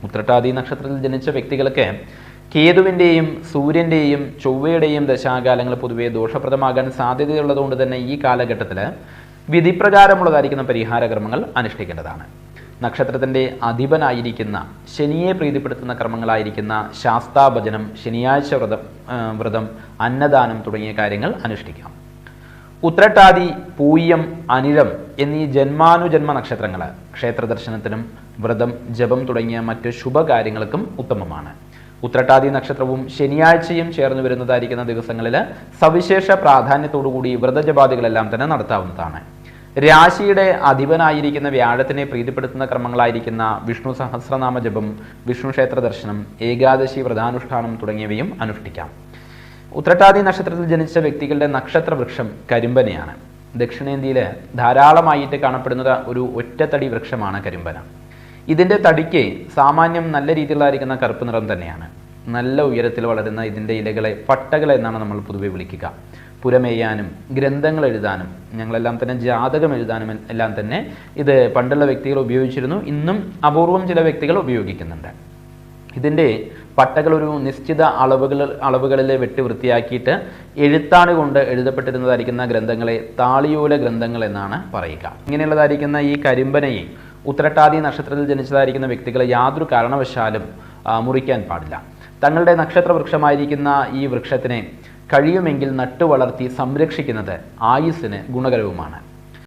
ഉത്രട്ടാതി നക്ഷത്രത്തിൽ ജനിച്ച വ്യക്തികൾക്ക് കേതുവിൻ്റെയും സൂര്യൻ്റെയും ചൊവ്വയുടെയും ദശാകാലങ്ങൾ പൊതുവെ ദോഷപ്രദമാകാൻ സാധ്യതയുള്ളതുകൊണ്ട് തന്നെ ഈ കാലഘട്ടത്തിൽ വിധിപ്രകാരമുള്ളതായിരിക്കുന്ന പരിഹാരകർമ്മങ്ങൾ അനുഷ്ഠിക്കേണ്ടതാണ്. നക്ഷത്രത്തിൻ്റെ അധിപനായിരിക്കുന്ന ശനിയെ പ്രീതിപ്പെടുത്തുന്ന കർമ്മങ്ങളായിരിക്കുന്ന ശാസ്താഭജനം, ശനിയാഴ്ച വ്രതം, അന്നദാനം തുടങ്ങിയ കാര്യങ്ങൾ അനുഷ്ഠിക്കാം. ഉത്രട്ടാതി, പൂയം, അനിഴം എന്നീ ജന്മാനുജന്മ നക്ഷത്രങ്ങൾ ക്ഷേത്രദർശനത്തിനും വ്രതം, ജപം തുടങ്ങിയ മറ്റ് ശുഭകാര്യങ്ങൾക്കും ഉത്തമമാണ്. ഉത്രട്ടാതി നക്ഷത്രവും ശനിയാഴ്ചയും ചേർന്ന് വരുന്നതായിരിക്കുന്ന ദിവസങ്ങളിൽ സവിശേഷ പ്രാധാന്യത്തോടുകൂടി വ്രതജപാദികളെല്ലാം തന്നെ നടത്താവുന്നതാണ്. രാശിയുടെ അധിപനായിരിക്കുന്ന വ്യാഴത്തിനെ പ്രീതിപ്പെടുത്തുന്ന കർമ്മങ്ങളായിരിക്കുന്ന വിഷ്ണു സഹസ്രനാമ ജപം, വിഷ്ണു ക്ഷേത്ര ദർശനം, ഏകാദശി വ്രതാനുഷ്ഠാനം തുടങ്ങിയവയും അനുഷ്ഠിക്കാം. ഉത്രട്ടാതി നക്ഷത്രത്തിൽ ജനിച്ച വ്യക്തികളുടെ നക്ഷത്രവൃക്ഷം കരിമ്പനയാണ്. ദക്ഷിണേന്ത്യയിൽ ധാരാളമായിട്ട് കാണപ്പെടുന്ന ഒരു ഒറ്റത്തടി വൃക്ഷമാണ് കരിമ്പന. ഇതിൻ്റെ തടിക്ക് സാമാന്യം നല്ല രീതിയിലായിരിക്കുന്ന കറുപ്പ് നിറം തന്നെയാണ്. നല്ല ഉയരത്തിൽ വളരുന്ന ഇതിൻ്റെ ഇലകളെ പട്ടകൾ എന്നാണ് നമ്മൾ പൊതുവെ വിളിക്കുക. പുരമെയ്യാനും ഗ്രന്ഥങ്ങൾ എഴുതാനും ഞങ്ങളെല്ലാം തന്നെ ജാതകം എഴുതാനും എല്ലാം തന്നെ ഇത് പണ്ടുള്ള വ്യക്തികൾ ഉപയോഗിച്ചിരുന്നു. ഇന്നും അപൂർവം ചില വ്യക്തികൾ ഉപയോഗിക്കുന്നുണ്ട്. ഇതിൻ്റെ പട്ടകൾ ഒരു നിശ്ചിത അളവുകളിൽ വെട്ടി വൃത്തിയാക്കിയിട്ട് എഴുത്താണ് കൊണ്ട് എഴുതപ്പെട്ടിരുന്നതായിരിക്കുന്ന ഗ്രന്ഥങ്ങളെ താളിയോല ഗ്രന്ഥങ്ങൾ എന്നാണ് പറയുക. ഇങ്ങനെയുള്ളതായിരിക്കുന്ന ഈ കരിമ്പനയെ ഉത്രട്ടാതി നക്ഷത്രത്തിൽ ജനിച്ചതായിരിക്കുന്ന വ്യക്തികൾ യാതൊരു കാരണവശാലും മുറിക്കാൻ പാടില്ല. തങ്ങളുടെ നക്ഷത്രവൃക്ഷമായിരിക്കുന്ന ഈ വൃക്ഷത്തിനെ കഴിയുമെങ്കിൽ നട്ടു വളർത്തി സംരക്ഷിക്കുന്നത് ആയുസ്സിന് ഗുണകരവുമാണ്.